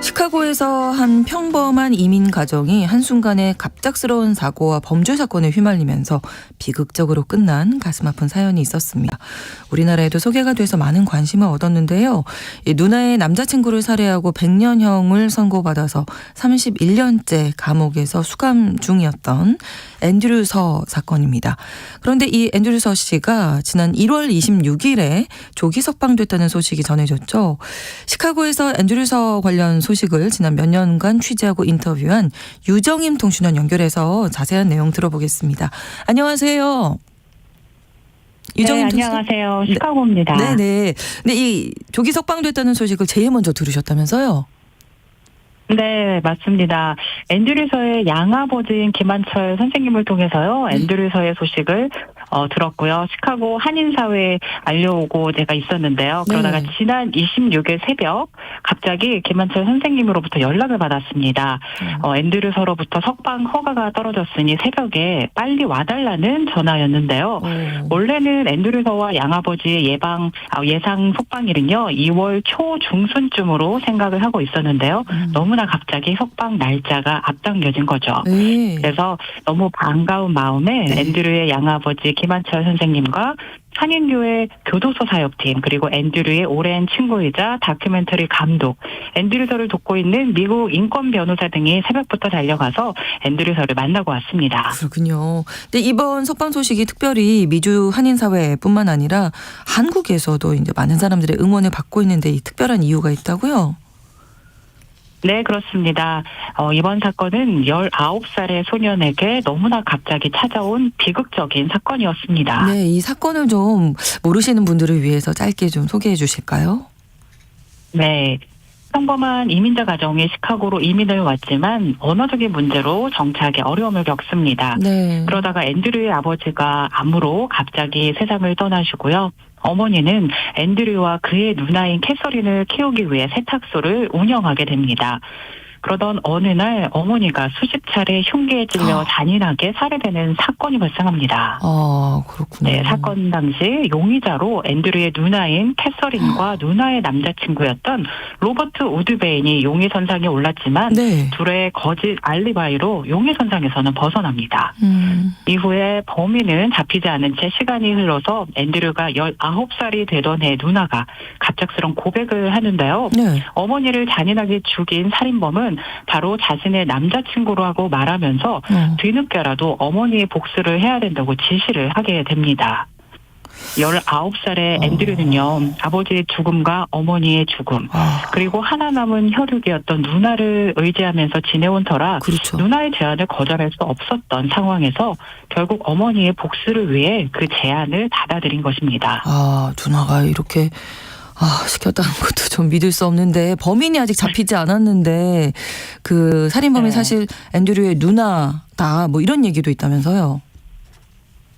시카고에서 한 평범한 이민 가정이 한순간에 갑작스러운 사고와 범죄 사건에 휘말리면서 비극적으로 끝난 가슴 아픈 사연이 있었습니다. 우리나라에도 소개가 돼서 많은 관심을 얻었는데요. 이 누나의 남자친구를 살해하고 100년형을 선고받아서 31년째 감옥에서 수감 중이었던 앤드류 서 사건입니다. 그런데 이 앤드류 서 씨가 지난 1월 26일에 조기 석방됐다는 소식이 전해졌죠. 시카고에서 앤드류 서 관련 소식을 지난 몇 년간 취재하고 인터뷰한 유정임 통신원 연결해서 자세한 내용 들어보겠습니다. 안녕하세요. 유정임 통신원. 안녕하세요. 시카고입니다. 네네. 근데 이 조기 석방됐다는 소식을 제일 먼저 들으셨다면서요? 네, 맞습니다. 앤드류서의 양아버지인 김한철 선생님을 통해서요, 앤드류서의 소식을 들었고요. 시카고 한인사회에 알려오고 제가 있었는데요. 그러다가 네. 지난 26일 새벽 갑자기 김한철 선생님으로부터 연락을 받았습니다. 앤드류서로부터 석방 허가가 떨어졌으니 새벽에 빨리 와달라는 전화였는데요. 원래는 앤드류서와 양아버지의 예상 석방일은요 2월 초 중순쯤으로 생각을 하고 있었는데요. 너무나 갑자기 석방 날짜가 앞당겨진 거죠. 네. 그래서 너무 반가운 마음에 앤드류의 양아버지 김한철 선생님과 한인교회 교도소 사역팀 그리고 앤드류의 오랜 친구이자 다큐멘터리 감독, 앤드류서를 돕고 있는 미국 인권 변호사 등이 새벽부터 달려가서 앤드류서를 만나고 왔습니다. 그렇군요. 근데 이번 석방 소식이 특별히 미주 한인사회뿐만 아니라 한국에서도 이제 많은 사람들의 응원을 받고 있는데 이 특별한 이유가 있다고요? 네, 그렇습니다. 이번 사건은 19살의 소년에게 너무나 갑자기 찾아온 비극적인 사건이었습니다. 네, 이 사건을 좀 모르시는 분들을 위해서 짧게 좀 소개해 주실까요? 네. 평범한 이민자 가정이 시카고로 이민을 왔지만 언어적인 문제로 정착에 어려움을 겪습니다. 네. 그러다가 앤드류의 아버지가 암으로 갑자기 세상을 떠나시고요. 어머니는 앤드류와 그의 누나인 캐서린을 키우기 위해 세탁소를 운영하게 됩니다. 그러던 어느 날 어머니가 수십 차례 흉기에 찔려 잔인하게 살해되는 사건이 발생합니다. 그렇군요. 네, 사건 당시 용의자로 앤드류의 누나인 캐서린과 누나의 남자친구였던 로버트 우드베인이 용의선상에 올랐지만 네. 둘의 거짓 알리바이로 용의선상에서는 벗어납니다. 이후에 범인은 잡히지 않은 채 시간이 흘러서 앤드류가 19살이 되던 해 누나가 갑작스런 고백을 하는데요. 네. 어머니를 잔인하게 죽인 살인범은 바로 자신의 남자친구라고 말하면서 뒤늦게라도 어머니의 복수를 해야 된다고 지시를 하게 됩니다. 19살의 앤드류는요, 아버지의 죽음과 어머니의 죽음, 그리고 하나 남은 혈육이었던 누나를 의지하면서 지내온 터라 그렇죠. 누나의 제안을 거절할 수 없었던 상황에서 결국 어머니의 복수를 위해 그 제안을 받아들인 것입니다. 누나가 이렇게 시켰다는 것도 좀 믿을 수 없는데 범인이 아직 잡히지 않았는데 그 살인범이 네. 사실 앤드류의 누나다 뭐 이런 얘기도 있다면서요.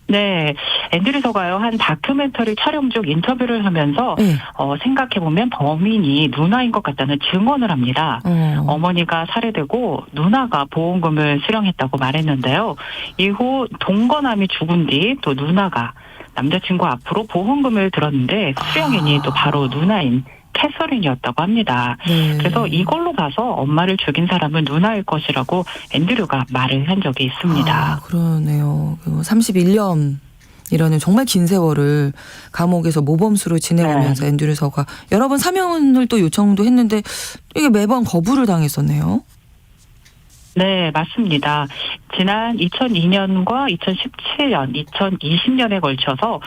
네, 앤드류서가요 한 다큐멘터리 촬영 중 인터뷰를 하면서 네. 생각해보면 범인이 누나인 것 같다는 증언을 합니다. 어머니가 살해되고 누나가 보험금을 수령했다고 말했는데요. 이후 동거남이 죽은 뒤 또 누나가 남자친구 앞으로 보험금을 들었는데 수령인이 또 바로 누나인 캐서린이었다고 합니다. 네. 그래서 이걸로 봐서 엄마를 죽인 사람은 누나일 것이라고 앤드류가 말을 한 적이 있습니다. 그러네요. 31년이라는 정말 긴 세월을 감옥에서 모범수로 지내오면서 앤드류서가 여러 번 사면을 또 요청도 했는데 이게 매번 거부를 당했었네요. 네, 맞습니다. 지난 2002년과 2017년, 2020년에 걸쳐서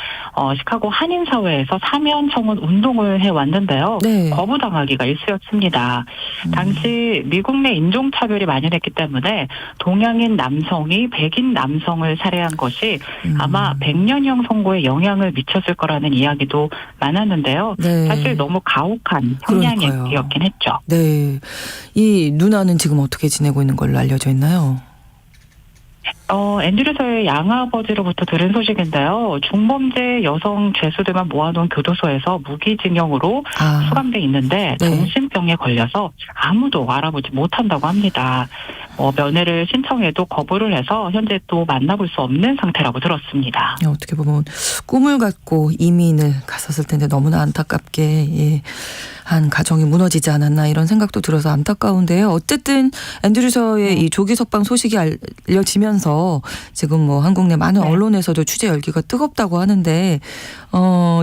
시카고 한인사회에서 사면 청원 운동을 해왔는데요. 네. 거부당하기가 일쑤였습니다. 당시 미국 내 인종차별이 만연했기 때문에 동양인 남성이 백인 남성을 살해한 것이 아마 100년형 선고에 영향을 미쳤을 거라는 이야기도 많았는데요. 네. 사실 너무 가혹한 그러니까요. 형량이었긴 했죠. 네. 이 누나는 지금 어떻게 지내고 있는 걸로 알려져 있나요? 앤드류서의 양아버지로부터 들은 소식인데요. 중범죄 여성 죄수들만 모아놓은 교도소에서 무기징역으로 수감돼 있는데 네. 정신병에 걸려서 아무도 알아보지 못한다고 합니다. 면회를 신청해도 거부를 해서 현재 또 만나볼 수 없는 상태라고 들었습니다. 어떻게 보면 꿈을 갖고 이민을 갔었을 텐데 너무나 안타깝게 한 가정이 무너지지 않았나 이런 생각도 들어서 안타까운데요. 어쨌든 앤드류서의 이 조기 석방 소식이 알려지면서 지금 뭐 한국 내 많은 언론에서도 취재 열기가 뜨겁다고 하는데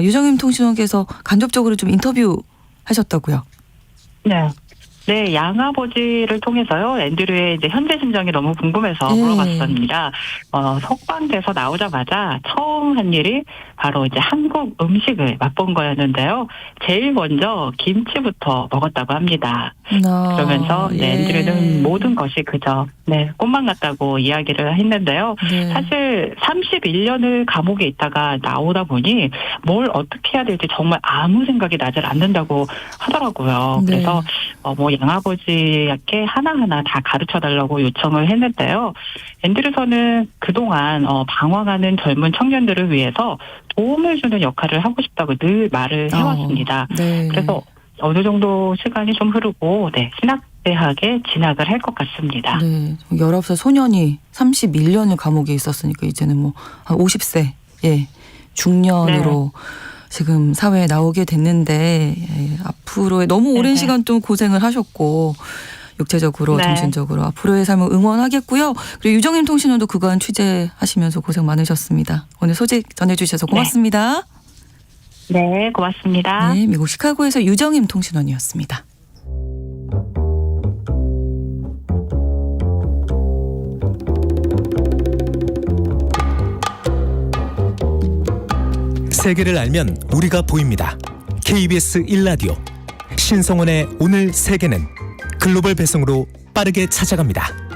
유정임 통신원께서 간접적으로 좀 인터뷰 하셨다고요? 네. 네, 양아버지를 통해서요, 앤드류의 이제 현재 심정이 너무 궁금해서 물어봤습니다. 석방돼서 나오자마자 처음 한 일이 바로 이제 한국 음식을 맛본 거였는데요. 제일 먼저 김치부터 먹었다고 합니다. 그러면서 앤드류는 모든 것이 그저 꿈만 같다고 이야기를 했는데요. 네. 사실 31년을 감옥에 있다가 나오다 보니 뭘 어떻게 해야 될지 정말 아무 생각이 나질 않는다고 하더라고요. 네. 그래서 양아버지에게 하나하나 다 가르쳐달라고 요청을 했는데요. 앤드류서는 그동안 방황하는 젊은 청년들을 위해서 도움을 주는 역할을 하고 싶다고 늘 말을 해왔습니다. 네. 그래서 어느 정도 시간이 좀 흐르고 신학대학에 진학을 할 것 같습니다. 네. 19살 소년이 31년을 감옥에 있었으니까 이제는 뭐 한 50세 중년으로 지금 사회에 나오게 됐는데 앞으로의 너무 오랜 네네. 시간 좀 고생을 하셨고 육체적으로 네. 정신적으로 앞으로의 삶을 응원하겠고요. 그리고 유정임 통신원도 그간 취재하시면서 고생 많으셨습니다. 오늘 소식 전해주셔서 고맙습니다. 네, 고맙습니다. 네, 미국 시카고에서 유정임 통신원이었습니다. 세계를 알면 우리가 보입니다. KBS 1라디오 신성원의 오늘 세계는 글로벌 배송으로 빠르게 찾아갑니다.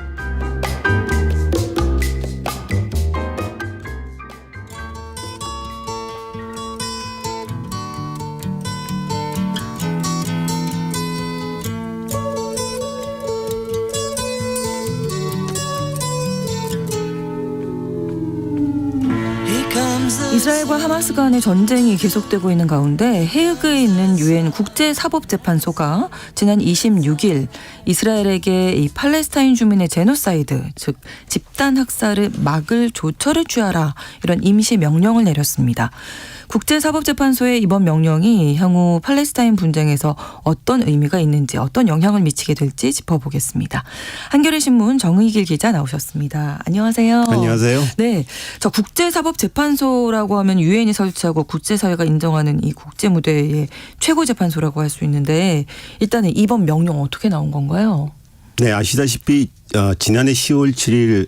이스라엘과 하마스 간의 전쟁이 계속되고 있는 가운데 헤이그에 있는 유엔 국제사법재판소가 지난 26일 이스라엘에게 이 팔레스타인 주민의 제노사이드, 즉 집단 학살을 막을 조처를 취하라 이런 임시 명령을 내렸습니다. 국제사법재판소의 이번 명령이 향후 팔레스타인 분쟁에서 어떤 의미가 있는지 어떤 영향을 미치게 될지 짚어보겠습니다. 한겨레 신문 정의길 기자 나오셨습니다. 안녕하세요. 안녕하세요. 네, 저 국제사법재판소라고 하면 유엔이 설치하고 국제사회가 인정하는 이 국제무대의 최고재판소라고 할 수 있는데 일단은 이번 명령 어떻게 나온 건가요? 네, 아시다시피 지난해 10월 7일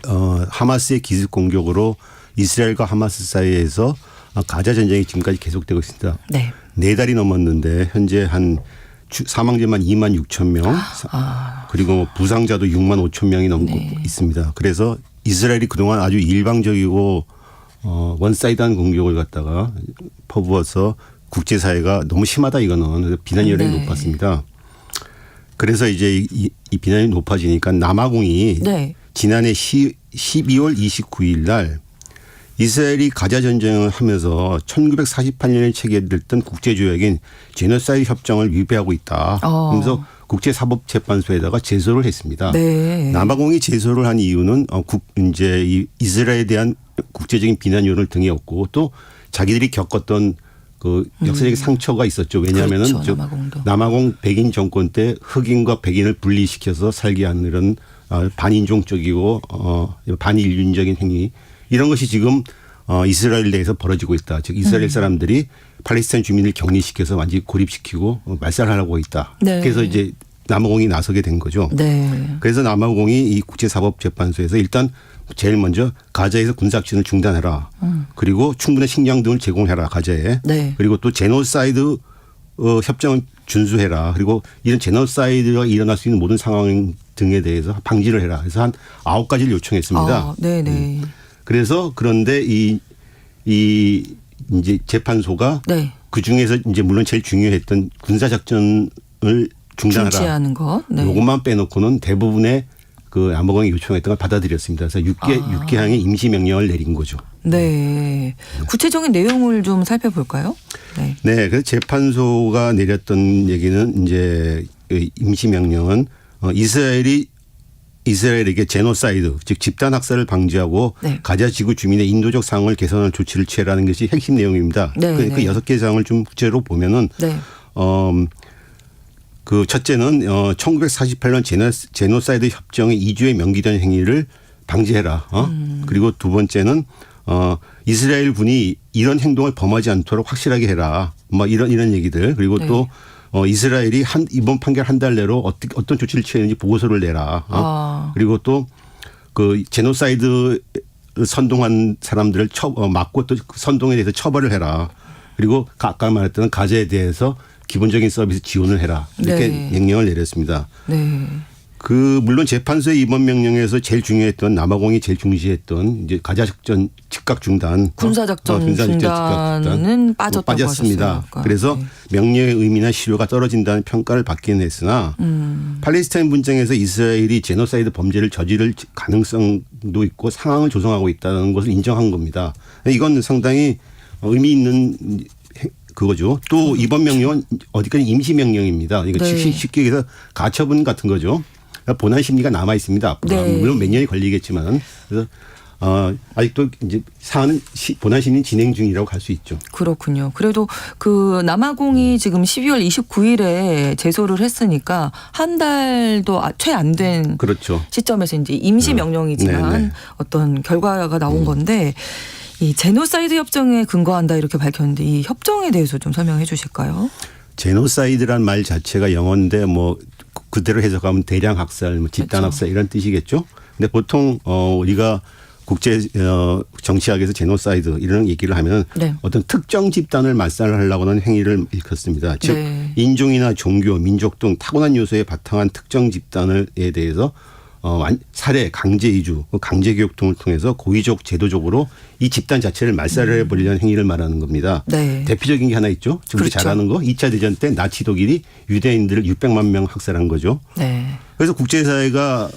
하마스의 기습 공격으로 이스라엘과 하마스 사이에서 가자 전쟁이 지금까지 계속되고 있습니다. 네. 4달이 넘었는데 현재 한 사망자만 2만 6천 명 그리고 부상자도 6만 5천 명이 넘고 있습니다. 그래서 이스라엘이 그동안 아주 일방적이고 원사이드한 공격을 갖다가 퍼부어서 국제사회가 너무 심하다 이거는 비난 여론이 높았습니다. 그래서 이제 이 비난이 높아지니까 남아공이 지난해 12월 29일 날 이스라엘이 가자 전쟁을 하면서 1948년에 체결됐던 국제조약인 제노사이드 협정을 위배하고 있다. 그래서 국제사법재판소에다가 제소를 했습니다. 네. 남아공이 제소를 한 이유는 이제 이 이스라엘에 대한 국제적인 비난 여론을 등에 업고 또 자기들이 겪었던 그 역사적 상처가 있었죠. 왜냐하면은 그렇죠, 남아공 백인 정권 때 흑인과 백인을 분리시켜서 살게 하는 이런 반인종적이고 반인륜적인 행위 이런 것이 지금 이스라엘 내에서 벌어지고 있다. 즉 이스라엘 사람들이 팔레스타인 주민을 격리시켜서 완전히 고립시키고 말살하려고 있다. 네. 그래서 이제 남아공이 나서게 된 거죠. 네. 그래서 남아공이 이 국제사법재판소에서 일단 제일 먼저 가자에서 군사작전을 중단해라. 그리고 충분한 식량 등을 제공해라 가자에. 네. 그리고 또 제노사이드 협정을 준수해라. 그리고 이런 제노사이드가 일어날 수 있는 모든 상황 등에 대해서 방지를 해라. 그래서 한 9가지를 요청했습니다. 네네. 그래서 그런데 이 이제 재판소가 그 중에서 이제 물론 제일 중요했던 군사작전을 중단하라. 중지하는 것. 네. 이것만 빼놓고는 대부분의 그 남아공이 요청했던 걸 받아들였습니다. 그래서 6개항의 임시 명령을 내린 거죠. 네. 구체적인 내용을 좀 살펴볼까요? 네. 네. 그래서 재판소가 내렸던 얘기는 이제 임시 명령은 이스라엘에게 제노사이드 즉 집단 학살을 방지하고 가자 지구 주민의 인도적 상황을 개선할 조치를 취하라는 것이 핵심 내용입니다. 그 6개 사항을 좀 구체로 보면은 그 첫째는 1948년 제노사이드 협정의 2주에 명기된 행위를 방지해라. 그리고 두 번째는 이스라엘 군이 이런 행동을 범하지 않도록 확실하게 해라. 뭐 이런 얘기들. 그리고 또 이스라엘이 이번 판결 한 달 내로 어떤 조치를 취했는지 보고서를 내라. 그리고 또 그 제노사이드 선동한 사람들을 막고 또 선동에 대해서 처벌을 해라. 그리고 아까 말했던 가자에 대해서 기본적인 서비스 지원을 해라. 이렇게 명령을 내렸습니다. 네. 물론 재판소의 이번 명령에서 제일 중요했던 남아공이 제일 중시했던 이제 가자작전 즉각 중단, 군사작전 중단은 빠졌다고 빠졌습니다. 하셨어요. 아까. 그래서 명령의 의미나 실효가 떨어진다는 평가를 받기는 했으나 팔레스타인 분쟁에서 이스라엘이 제노사이드 범죄를 저지를 가능성도 있고 상황을 조성하고 있다는 것을 인정한 겁니다. 이건 상당히 의미 있는 그거죠. 또 이번 명령은 어디까지 임시 명령입니다. 이거 네. 쉽게 얘기해서 가처분 같은 거죠. 본안 심리가 남아 있습니다. 앞으로. 네. 물론 몇 년이 걸리겠지만 그래서 아직도 이제 사안은 본안 심리 진행 중이라고 할 수 있죠. 그렇군요. 그래도 그 남아공이 지금 12월 29일에 제소를 했으니까 한 달도 채 안 된 그렇죠. 시점에서 이제 임시 명령이지만 네, 네. 어떤 결과가 나온 건데 이 제노사이드 협정에 근거한다 이렇게 밝혔는데 이 협정에 대해서 좀 설명해 주실까요? 제노사이드란 말 자체가 영어인데 뭐 그대로 해석하면 대량 학살, 뭐 집단 그렇죠. 학살 이런 뜻이겠죠. 근데 보통 우리가 국제 정치학에서 제노사이드 이런 얘기를 하면 네. 어떤 특정 집단을 말살하려고 하는 행위를 일컫습니다. 즉 네. 인종이나 종교, 민족 등 타고난 요소에 바탕한 특정 집단에 대해서 살해, 강제 이주, 강제 교육 등을 통해서 고의적 제도적으로 이 집단 자체를 말살을 해버리려는 행위를 말하는 겁니다. 네. 대표적인 게 하나 있죠. 지금 그렇죠. 잘 아는 거 2차 대전 때 나치 독일이 유대인들을 600만 명 학살한 거죠. 네. 그래서 국제사회가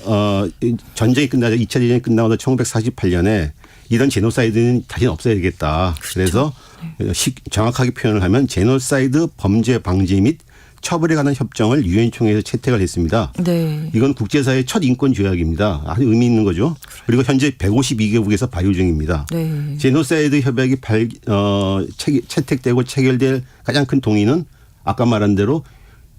전쟁이 끝나자 2차 대전이 끝나고 1948년에 이런 제노사이드는 다시는 없어야겠다. 그래서 정확하게 표현을 하면 제노사이드 범죄 방지 및 처벌에 관한 협정을 유엔 총회에서 채택을 했습니다. 네. 이건 국제사회의 첫 인권 조약입니다. 아주 의미 있는 거죠. 그리고 현재 152개국에서 발효 중입니다. 네. 제노사이드 협약이 채택되고 체결될 가장 큰 동의는 아까 말한 대로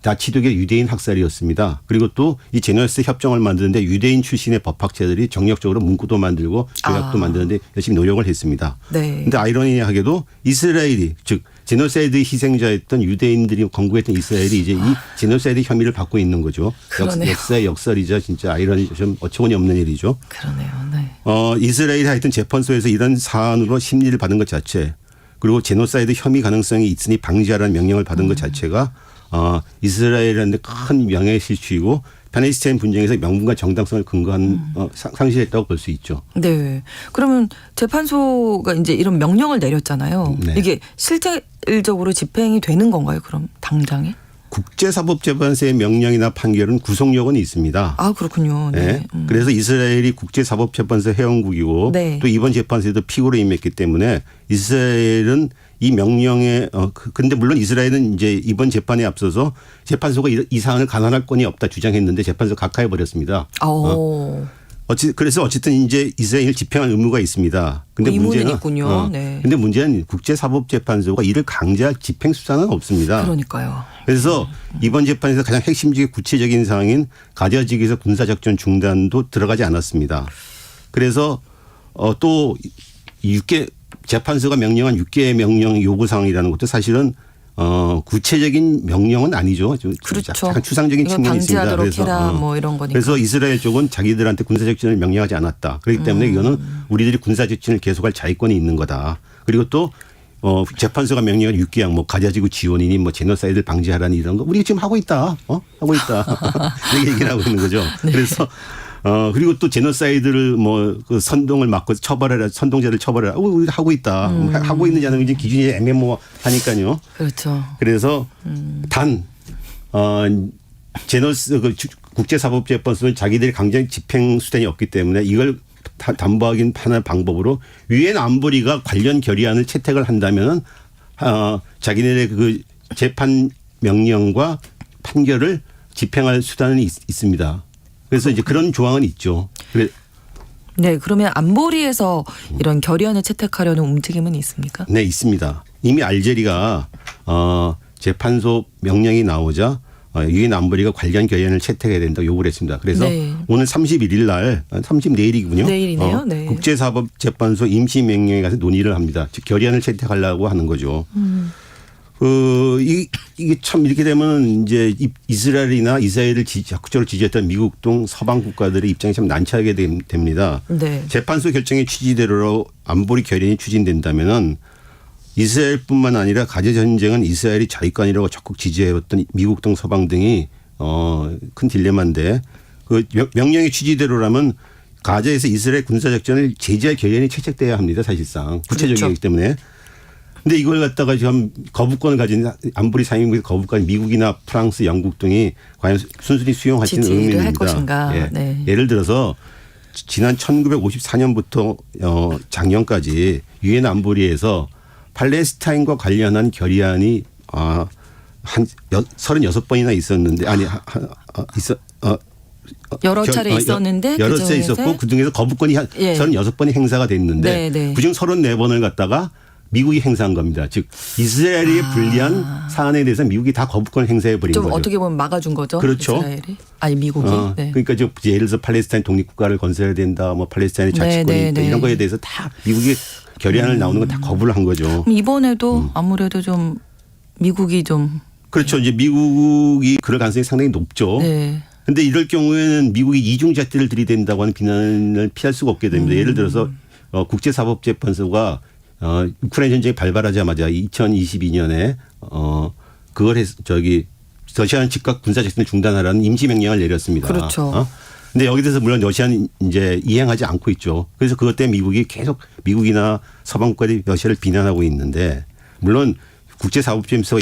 나치독의 유대인 학살이었습니다. 그리고 또 이 제노사이드 협정을 만드는데 유대인 출신의 법학자들이 정력적으로 문구도 만들고 조약도 만드는데 열심히 노력을 했습니다. 네. 그런데 아이러니하게도 이스라엘이 즉 제노사이드 희생자였던 유대인들이 건국했던 이스라엘이 이제 이 제노사이드 혐의를 받고 있는 거죠. 그러네요. 역사의 역설이자 진짜 아이러니 좀 어처구니 없는 일이죠. 그러네요. 네. 이스라엘이 하여튼 재판소에서 이런 사안으로 심리를 받은 것 자체 그리고 제노사이드 혐의 가능성이 있으니 방지하라는 명령을 받은 것 자체가 이스라엘한테 큰 명예실추이고 팔레스타인 분쟁에서 명분과 정당성을 근거한 상실했다고 볼 수 있죠. 네. 그러면 재판소가 이제 이런 명령을 내렸잖아요. 네. 이게 실질적으로 집행이 되는 건가요? 그럼 당장에? 국제사법재판소의 명령이나 판결은 구속력은 있습니다. 아 그렇군요. 네. 네. 그래서 이스라엘이 국제사법재판소 회원국이고 네. 또 이번 재판소에도 피고로 임했기 때문에 이스라엘은 이 명령에 근데 물론 이스라엘은 이제 이번 재판에 앞서서 재판소가 이 사안을 간환할 건이 없다 주장했는데 재판소 각하해 버렸습니다. 그래서 어쨌든 이제 이스라엘 집행할 의무가 있습니다. 근데 의무는 문제는 있군요. 네. 근데 문제는 국제사법재판소가 이를 강제할 집행 수단은 없습니다. 그러니까요. 그래서 이번 재판에서 가장 핵심적인 구체적인 사항인 가자지구에서 군사작전 중단도 들어가지 않았습니다. 그래서 또 6개 재판소가 명령한 6개의 명령 요구사항이라는 것도 사실은 구체적인 명령은 아니죠. 그렇죠. 약간 추상적인 측면이 있습니다. 방지하도록 해라 뭐 이런 거니까. 그래서 이스라엘 쪽은 자기들한테 군사작전을 명령하지 않았다. 그렇기 때문에 이거는 우리들이 군사작전을 계속할 자위권이 있는 거다. 그리고 또 재판소가 명령한 6개항 뭐 가자지구 지원이니 뭐 제노사이드를 방지하라는 이런 거 우리 지금 하고 있다. 하고 있다. 이렇게 얘기를 하고 있는 거죠. 네. 그래서 그리고 또 제노사이드를 그 선동을 막고 처벌해라, 선동자를 처벌해라. 우리 하고 있다. 하고 있느지 않은 지 기준이 애매모호하니까요. 그렇죠. 그래서 단 국제사법재판소는 자기들이 강제 집행 수단이 없기 때문에 이걸 담보하긴 하는 방법으로 유엔 안보리가 관련 결의안을 채택을 한다면은 자기네의 그 재판 명령과 판결을 집행할 수단은 있습니다. 그래서 이제 그런 조항은 있죠. 네, 그러면 안보리에서 이런 결의안을 채택하려는 움직임은 있습니까? 네, 있습니다. 이미 알제리가 재판소 명령이 나오자 유엔 안보리가 관련 결의안을 채택해야 된다고 요구를 했습니다. 그래서 네. 오늘 31일 날, 30내일이군요. 내일이네요. 네. 국제사법재판소 임시명령에 가서 논의를 합니다. 즉 결의안을 채택하려고 하는 거죠. 이게 참 이렇게 되면 이제 이스라엘이나 이스라엘을 적극적으로 지지했던 미국 등 서방 국가들의 입장이 참 난처하게 됩니다. 네. 재판소 결정의 취지대로 안보리 결의안이 추진된다면은 이스라엘뿐만 아니라 가자 전쟁은 이스라엘이 자위권이라고 적극 지지해왔던 미국 등 서방 등이 큰 딜레마인데 그 명령의 취지대로라면 가자에서 이스라엘 군사작전을 제재할 결의안이 채택돼야 합니다. 사실상 구체적이기 그렇죠. 때문에. 근데 이걸 갖다가 지금 거부권을 가진 안보리 상임위에서 거부권 미국이나 프랑스, 영국 등이 과연 순순히 수용할지는 지지를 의문입니다. 할 것인가. 예. 네. 예를 들어서 지난 1954년부터 작년까지 유엔 안보리에서 팔레스타인과 관련한 결의안이 한 36번이나 있었는데 여러 차례 있었는데 여러 그중에서 차례 있었고 그중에서 거부권이 한 예. 36번이 행사가 됐는데 네. 그중 34번을 갖다가 미국이 행사한 겁니다. 즉 이스라엘이 불리한 사안에 대해서 미국이 다 거부권을 행사해 버린 좀 거죠. 어떻게 보면 막아준 거죠. 그렇죠. 이스라엘이. 아니 미국이. 네. 그러니까 좀 예를 들어서 팔레스타인 독립국가를 건설해야 된다. 뭐 팔레스타인의 자치권이 네, 있다. 네. 이런 거에 대해서 다 미국이 결의안을 나오는 건 다 거부를 한 거죠. 그럼 이번에도 아무래도 좀 미국이 좀. 그렇죠. 이제 미국이 그럴 가능성이 상당히 높죠. 네. 그런데 이럴 경우에는 미국이 이중잣대를 들이댄다고 하는 비난을 피할 수가 없게 됩니다. 예를 들어서 국제사법재판소가 우크라이나 전쟁이 발발하자마자 2022년에 그걸 해서 러시아는 즉각 군사작전을 중단하라는 임시 명령을 내렸습니다. 그렇죠. 근데 여기 대해서 물론 러시아는 이제 이행하지 않고 있죠. 그래서 그것 때문에 미국이 계속 미국이나 서방 국가들이 러시아를 비난하고 있는데 물론 국제사법재판소가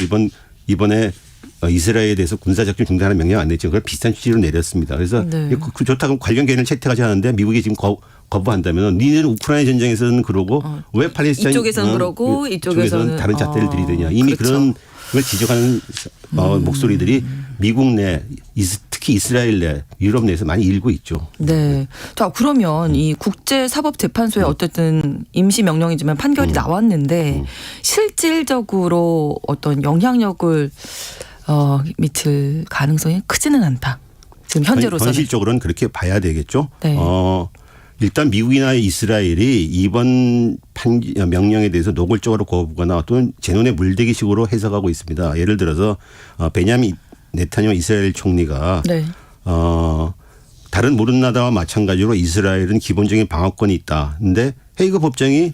이번에 이스라엘에 대해서 군사작전 중단하는 명령 안 냈죠. 그걸 비슷한 취지로 내렸습니다. 그래서 네. 좋다고 관련 개인을 채택하지 않았는데 미국이 지금 거부한다면 니네는 우크라이나 전쟁에서는 그러고 왜 팔레스타인 이쪽에서는 그러고 이쪽에서는 다른 잣대를 들이대냐. 이미 그렇죠. 그런 걸 지적하는 목소리들이 미국 내 특히 이스라엘 내 유럽 내에서 많이 일고 있죠. 네. 자, 그러면 이 국제사법재판소에 어쨌든 임시 명령이지만 판결이 나왔는데 실질적으로 어떤 영향력을 미칠 가능성이 크지는 않다. 지금 현재로서는. 현실적으로는 그렇게 봐야 되겠죠. 네. 일단 미국이나 이스라엘이 이번 명령에 대해서 노골적으로 거부하거나 또는 제 눈에 물대기식으로 해석하고 있습니다. 예를 들어서 베냐민 네타냐후 이스라엘 총리가 네. 다른 모든 나라와 마찬가지로 이스라엘은 기본적인 방어권이 있다. 그런데 헤이그 법정이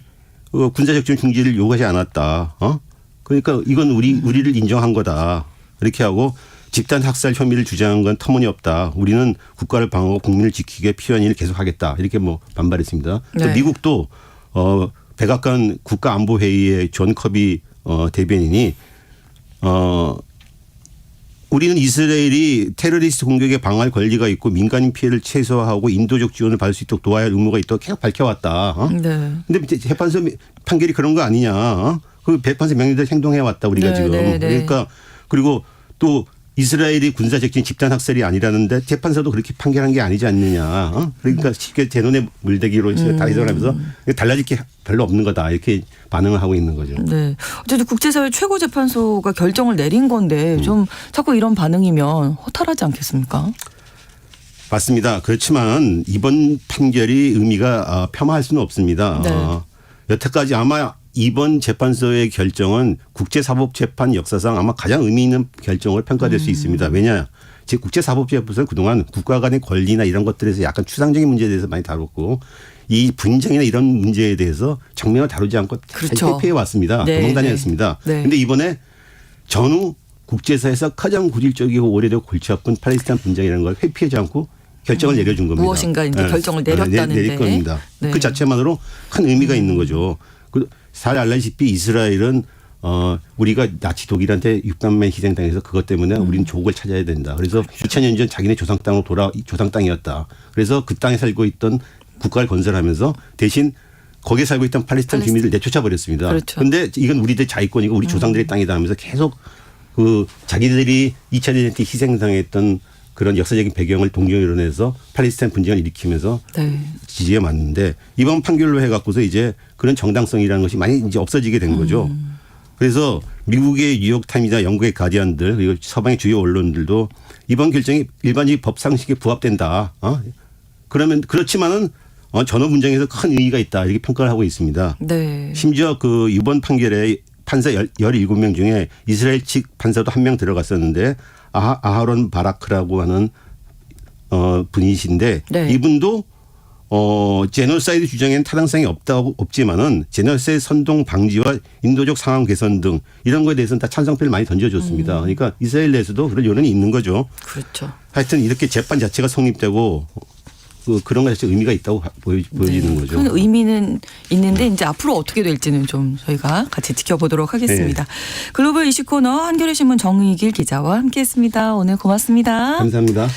군사작전 중지를 요구하지 않았다. 그러니까 이건 우리를 인정한 거다. 이렇게 하고 집단 학살 혐의를 주장한 건 터무니없다. 우리는 국가를 방어하고 국민을 지키기 위해 필요한 일을 계속하겠다. 이렇게 반발했습니다. 또 네. 미국도 백악관 국가안보회의의 존 커비 대변인이 우리는 이스라엘이 테러리스트 공격에 방어할 권리가 있고 민간인 피해를 최소화하고 인도적 지원을 받을 수 있도록 도와야 할 의무가 있다고 계속 밝혀왔다. 네. 근데 재판소 판결이 그런 거 아니냐. 그 재판소 명령대로 행동해 왔다 우리가 네, 지금. 네, 네. 그러니까 그리고 또 이스라엘이 군사적인 집단 학살이 아니라는데 재판소도 그렇게 판결한 게 아니지 않느냐. 그러니까 쉽게 제 눈에 물대기로 다 해석을 하면서 달라질 게 별로 없는 거다. 이렇게 반응을 하고 있는 거죠. 네. 어쨌든 국제사회 최고재판소가 결정을 내린 건데 좀 자꾸 이런 반응이면 허탈하지 않겠습니까? 맞습니다. 그렇지만 이번 판결이 의미가 폄하할 수는 없습니다. 네. 여태까지 아마 이번 재판소의 결정은 국제사법재판 역사상 아마 가장 의미 있는 결정으로 평가될 수 있습니다. 왜냐? 즉 국제사법재판소는 그동안 국가 간의 권리나 이런 것들에서 약간 추상적인 문제에 대해서 많이 다뤘고 이 분쟁이나 이런 문제에 대해서 정면을 다루지 않고 잘 그렇죠. 회피해 왔습니다. 네, 도망다녔습니다. 그런데 네. 이번에 전후 국제사에서 가장 고질적이고 오래되고 골치 아픈 팔레스타인 분쟁이라는 걸 회피하지 않고 결정을 내려준 겁니다. 무엇인가 이제 결정을 내렸다는데. 내릴 겁니다. 네. 그 자체만으로 큰 의미가 있는 거죠. 잘 알다시피 이스라엘은 우리가 나치 독일한테 6만 명 희생당해서 그것 때문에 우리는 조국을 찾아야 된다. 그래서 2000년 전 자기네 조상 땅으로 조상 땅이었다. 그래서 그 땅에 살고 있던 국가를 건설하면서 대신 거기에 살고 있던 팔레스타인 주민을 내쫓아 버렸습니다. 그런데 그렇죠. 이건 우리들 자위권이고 우리 조상들의 땅이다 하면서 계속 자기들이 2차 대전 때 희생당했던 그런 역사적인 배경을 동정이론해서 팔레스타인 분쟁을 일으키면서 네. 지지해 왔는데 이번 판결로 해갖고서 이제 그런 정당성이라는 것이 많이 이제 없어지게 된 거죠. 그래서 미국의 뉴욕타임이나 영국의 가디언들 그리고 서방의 주요 언론들도 이번 결정이 일반적인 법 상식에 부합된다. 그러면 그렇지만은 전후 분쟁에서 큰 의의가 있다 이렇게 평가를 하고 있습니다. 네. 심지어 이번 판결에 판사 17명 중에 이스라엘 측 판사도 1명 들어갔었는데 아하론 바라크라고 하는 분이신데 네. 이분도 제노사이드 주장에는 타당성이 없지만은 제노사이드 선동 방지와 인도적 상황 개선 등 이런 거에 대해서는 다 찬성표를 많이 던져줬습니다. 그러니까 이스라엘 내에서도 그런 여론이 있는 거죠. 그렇죠. 하여튼 이렇게 재판 자체가 성립되고 그런 것 자체 의미가 있다고 보여지는 거죠. 큰 의미는 있는데 이제 앞으로 어떻게 될지는 좀 저희가 같이 지켜보도록 하겠습니다. 글로벌 이슈 코너 한겨레 신문 정의길 기자와 함께했습니다. 오늘 고맙습니다. 감사합니다.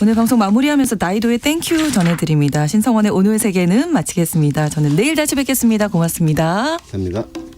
오늘 방송 마무리하면서 나이도의 땡큐 전해드립니다. 신성원의 오늘 세계는 마치겠습니다. 저는 내일 다시 뵙겠습니다. 고맙습니다. 감사합니다.